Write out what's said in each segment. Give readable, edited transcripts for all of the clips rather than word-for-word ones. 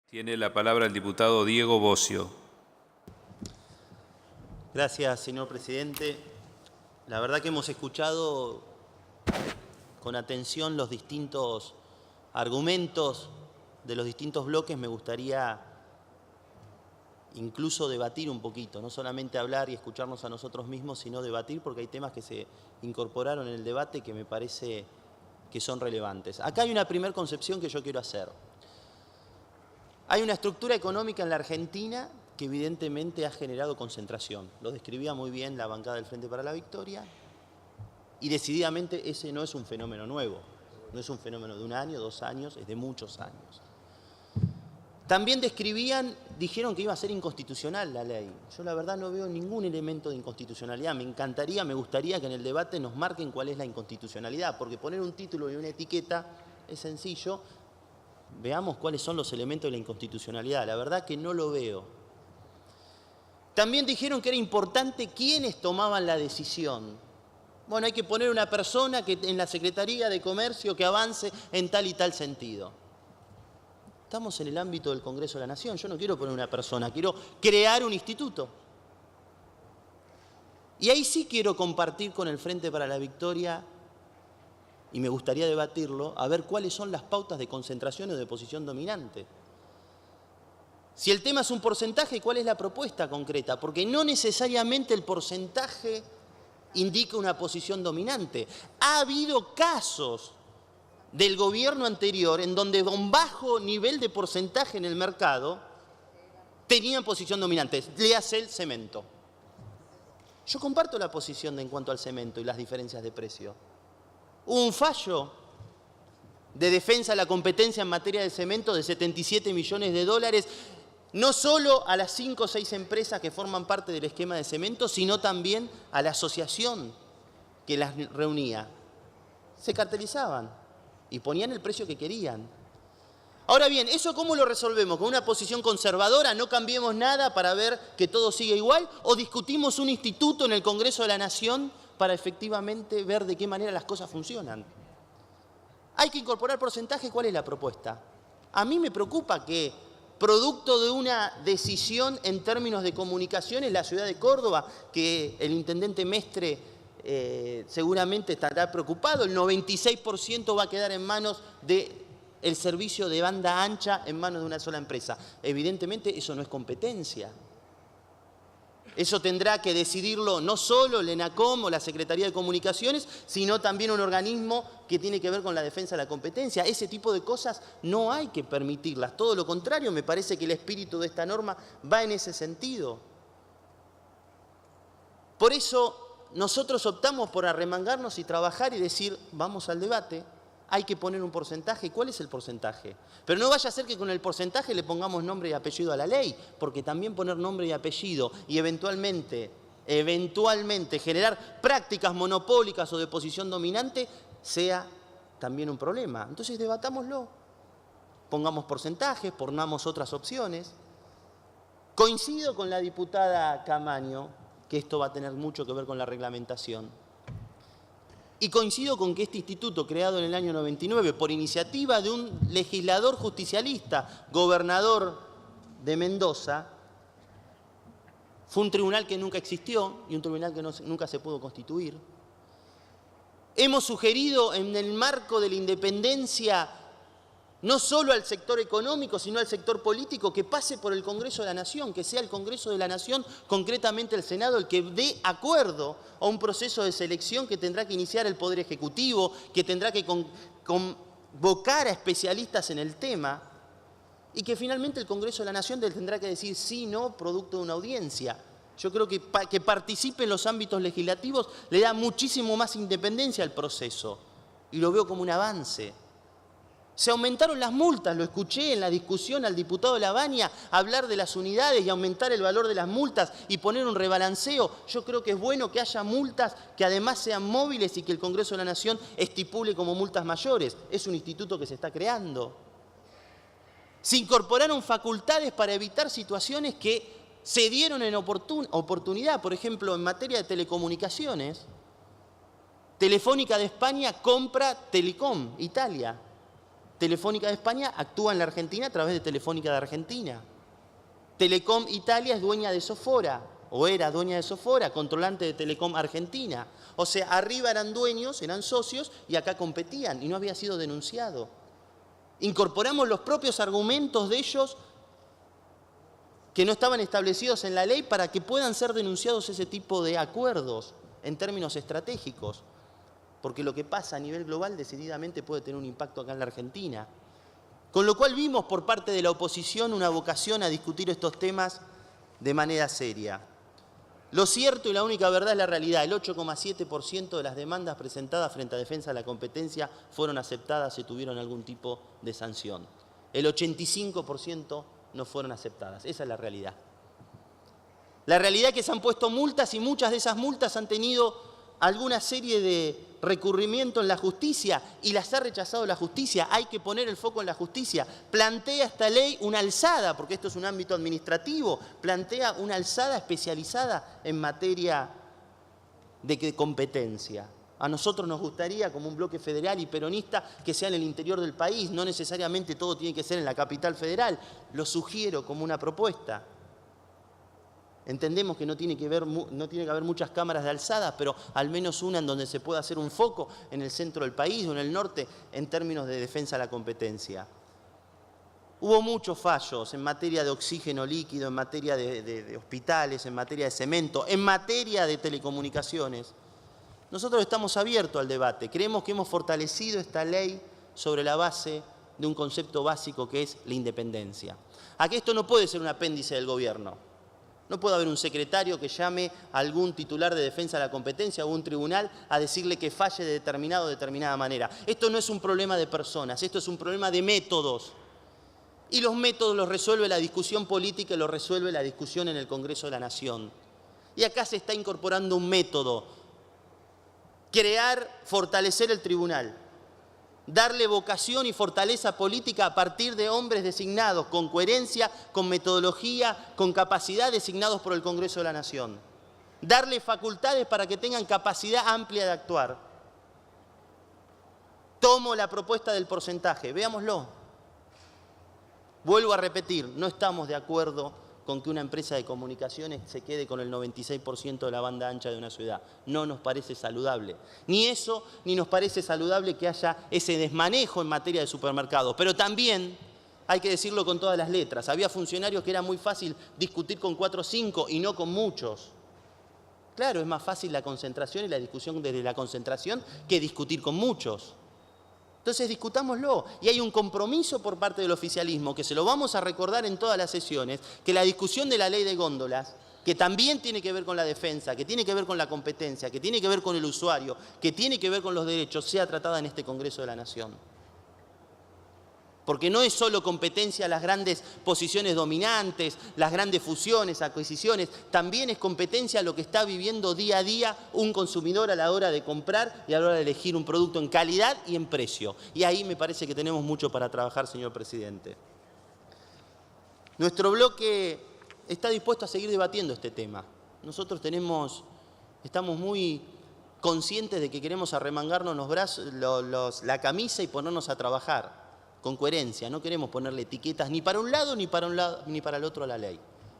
Tiene la palabra el diputado Diego Bocio. Gracias, señor presidente. La verdad que hemos escuchado con atención los distintos argumentos de los distintos bloques. Me gustaría incluso debatir un poquito, no solamente hablar y escucharnos a nosotros mismos, sino debatir, porque hay temas que se incorporaron en el debate que me parece que son relevantes. Acá hay una primera concepción que yo quiero hacer. Hay una estructura económica en la Argentina que evidentemente ha generado concentración. Lo describía muy bien la bancada del Frente para la Victoria y decididamente ese no es un fenómeno nuevo, no es un fenómeno de un año, 2 años, es de muchos años. También dijeron que iba a ser inconstitucional la ley. Yo la verdad no veo ningún elemento de inconstitucionalidad. Me gustaría que en el debate nos marquen cuál es la inconstitucionalidad, porque poner un título y una etiqueta es sencillo. Veamos cuáles son los elementos de la inconstitucionalidad. La verdad que no lo veo. También dijeron que era importante quiénes tomaban la decisión. Bueno, hay que poner una persona en la Secretaría de Comercio que avance en tal y tal sentido. Estamos en el ámbito del Congreso de la Nación. Yo no quiero poner una persona, quiero crear un instituto. Y ahí sí quiero compartir con el Frente para la Victoria, y me gustaría debatirlo, a ver cuáles son las pautas de concentración o de posición dominante. Si el tema es un porcentaje, ¿cuál es la propuesta concreta? Porque no necesariamente el porcentaje indica una posición dominante. Ha habido casos del gobierno anterior en donde un bajo nivel de porcentaje en el mercado tenían posición dominante. Léase el cemento. Yo comparto la posición en cuanto al cemento y las diferencias de precio. Hubo un fallo de defensa de la competencia en materia de cemento de 77 millones de dólares, no solo a las 5 o 6 empresas que forman parte del esquema de cemento, sino también a la asociación que las reunía. Se cartelizaban y ponían el precio que querían. Ahora bien, ¿eso cómo lo resolvemos? ¿Con una posición conservadora? ¿No cambiemos nada para ver que todo sigue igual? ¿O discutimos un instituto en el Congreso de la Nación para efectivamente ver de qué manera las cosas funcionan? Hay que incorporar porcentaje. ¿Cuál es la propuesta? A mí me preocupa que, producto de una decisión en términos de comunicaciones, la ciudad de Córdoba, que el intendente Mestre seguramente estará preocupado, el 96% va a quedar en manos del servicio de banda ancha, en manos de una sola empresa. Evidentemente eso no es competencia. Eso tendrá que decidirlo no solo el ENACOM o la Secretaría de Comunicaciones, sino también un organismo que tiene que ver con la defensa de la competencia. Ese tipo de cosas no hay que permitirlas. Todo lo contrario, me parece que el espíritu de esta norma va en ese sentido. Por eso nosotros optamos por arremangarnos y trabajar y decir, vamos al debate. Hay que poner un porcentaje. ¿Cuál es el porcentaje? Pero no vaya a ser que con el porcentaje le pongamos nombre y apellido a la ley, porque también poner nombre y apellido y eventualmente generar prácticas monopólicas o de posición dominante sea también un problema. Entonces debatámoslo. Pongamos porcentajes, pongamos otras opciones. Coincido con la diputada Camaño que esto va a tener mucho que ver con la reglamentación. Y coincido con que este instituto, creado en el año 99 por iniciativa de un legislador justicialista, gobernador de Mendoza, fue un tribunal que nunca existió y un tribunal que nunca se pudo constituir. Hemos sugerido en el marco de la independencia no solo al sector económico, sino al sector político, que pase por el Congreso de la Nación, que sea el Congreso de la Nación, concretamente el Senado, el que dé acuerdo a un proceso de selección que tendrá que iniciar el Poder Ejecutivo, que tendrá que convocar a especialistas en el tema, y que finalmente el Congreso de la Nación tendrá que decir sí, no, producto de una audiencia. Yo creo que participe en los ámbitos legislativos le da muchísimo más independencia al proceso, y lo veo como un avance. Se aumentaron las multas, lo escuché en la discusión al diputado Lavagna hablar de las unidades y aumentar el valor de las multas y poner un rebalanceo. Yo creo que es bueno que haya multas que además sean móviles y que el Congreso de la Nación estipule como multas mayores. Es un instituto que se está creando. Se incorporaron facultades para evitar situaciones que se dieron en oportunidad. Por ejemplo, en materia de telecomunicaciones, Telefónica de España compra Telecom Italia. Telefónica de España actúa en la Argentina a través de Telefónica de Argentina. Telecom Italia es dueña de Sofora, o era dueña de Sofora, controlante de Telecom Argentina. O sea, arriba eran dueños, eran socios, y acá competían, y no había sido denunciado. Incorporamos los propios argumentos de ellos que no estaban establecidos en la ley para que puedan ser denunciados ese tipo de acuerdos en términos estratégicos. Porque lo que pasa a nivel global decididamente puede tener un impacto acá en la Argentina. Con lo cual vimos por parte de la oposición una vocación a discutir estos temas de manera seria. Lo cierto y la única verdad es la realidad. El 8,7% de las demandas presentadas frente a defensa de la competencia fueron aceptadas y tuvieron algún tipo de sanción. El 85% no fueron aceptadas. Esa es la realidad. La realidad es que se han puesto multas y muchas de esas multas han tenido alguna serie de recurrimiento en la justicia y las ha rechazado la justicia. Hay que poner el foco en la justicia. Plantea esta ley una alzada, porque esto es un ámbito administrativo, plantea una alzada especializada en materia de competencia. A nosotros nos gustaría, como un bloque federal y peronista, que sea en el interior del país. No necesariamente todo tiene que ser en la capital federal. Lo sugiero como una propuesta. Entendemos que no tiene que haber muchas cámaras de alzada, pero al menos una en donde se pueda hacer un foco en el centro del país o en el norte en términos de defensa de la competencia. Hubo muchos fallos en materia de oxígeno líquido, en materia de hospitales, en materia de cemento, en materia de telecomunicaciones. Nosotros estamos abiertos al debate. Creemos que hemos fortalecido esta ley sobre la base de un concepto básico que es la independencia. Aquí esto no puede ser un apéndice del gobierno. No puede haber un secretario que llame a algún titular de defensa de la competencia o un tribunal a decirle que falle de determinada manera. Esto no es un problema de personas, esto es un problema de métodos. Y los métodos los resuelve la discusión política y los resuelve la discusión en el Congreso de la Nación. Y acá se está incorporando un método. Crear, fortalecer el tribunal. Darle vocación y fortaleza política a partir de hombres designados con coherencia, con metodología, con capacidad designados por el Congreso de la Nación. Darle facultades para que tengan capacidad amplia de actuar. Tomo la propuesta del porcentaje, veámoslo. Vuelvo a repetir, no estamos de acuerdo con que una empresa de comunicaciones se quede con el 96% de la banda ancha de una ciudad. No nos parece saludable. Ni eso, ni nos parece saludable que haya ese desmanejo en materia de supermercados. Pero también, hay que decirlo con todas las letras, había funcionarios que era muy fácil discutir con 4 o 5 y no con muchos. Claro, es más fácil la concentración y la discusión desde la concentración que discutir con muchos. Entonces discutámoslo. Y hay un compromiso por parte del oficialismo, que se lo vamos a recordar en todas las sesiones, que la discusión de la ley de góndolas, que también tiene que ver con la defensa, que tiene que ver con la competencia, que tiene que ver con el usuario, que tiene que ver con los derechos, sea tratada en este Congreso de la Nación. Porque no es solo competencia las grandes posiciones dominantes, las grandes fusiones, adquisiciones, también es competencia lo que está viviendo día a día un consumidor a la hora de comprar y a la hora de elegir un producto en calidad y en precio. Y ahí me parece que tenemos mucho para trabajar, señor presidente. Nuestro bloque está dispuesto a seguir debatiendo este tema. Nosotros estamos muy conscientes de que queremos arremangarnos los brazos, la camisa y ponernos a trabajar. Con coherencia, no queremos ponerle etiquetas ni para un lado ni para el otro a la ley.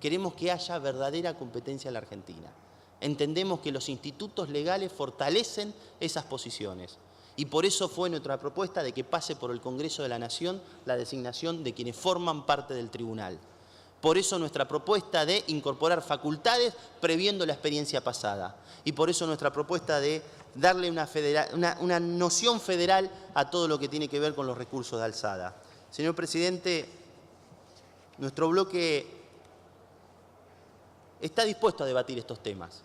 Queremos que haya verdadera competencia en la Argentina. Entendemos que los institutos legales fortalecen esas posiciones. Y por eso fue nuestra propuesta de que pase por el Congreso de la Nación la designación de quienes forman parte del tribunal. Por eso nuestra propuesta de incorporar facultades previendo la experiencia pasada. Y por eso nuestra propuesta de darle una noción federal a todo lo que tiene que ver con los recursos de alzada. Señor presidente, nuestro bloque está dispuesto a debatir estos temas.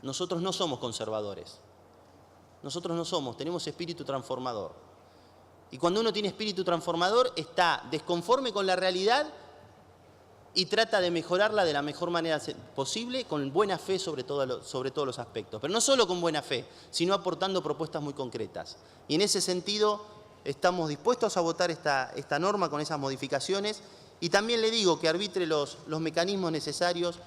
Nosotros no somos conservadores. Nosotros no somos, tenemos espíritu transformador. Y cuando uno tiene espíritu transformador, está desconforme con la realidad y trata de mejorarla de la mejor manera posible, con buena fe sobre todos los aspectos. Pero no solo con buena fe, sino aportando propuestas muy concretas. Y en ese sentido estamos dispuestos a votar esta norma con esas modificaciones y también le digo que arbitre los mecanismos necesarios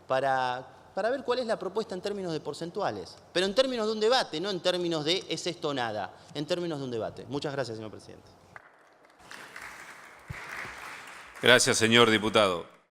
para ver cuál es la propuesta en términos de porcentuales. Pero en términos de un debate, no en términos de es esto o nada, en términos de un debate. Muchas gracias, señor presidente. Gracias, señor diputado.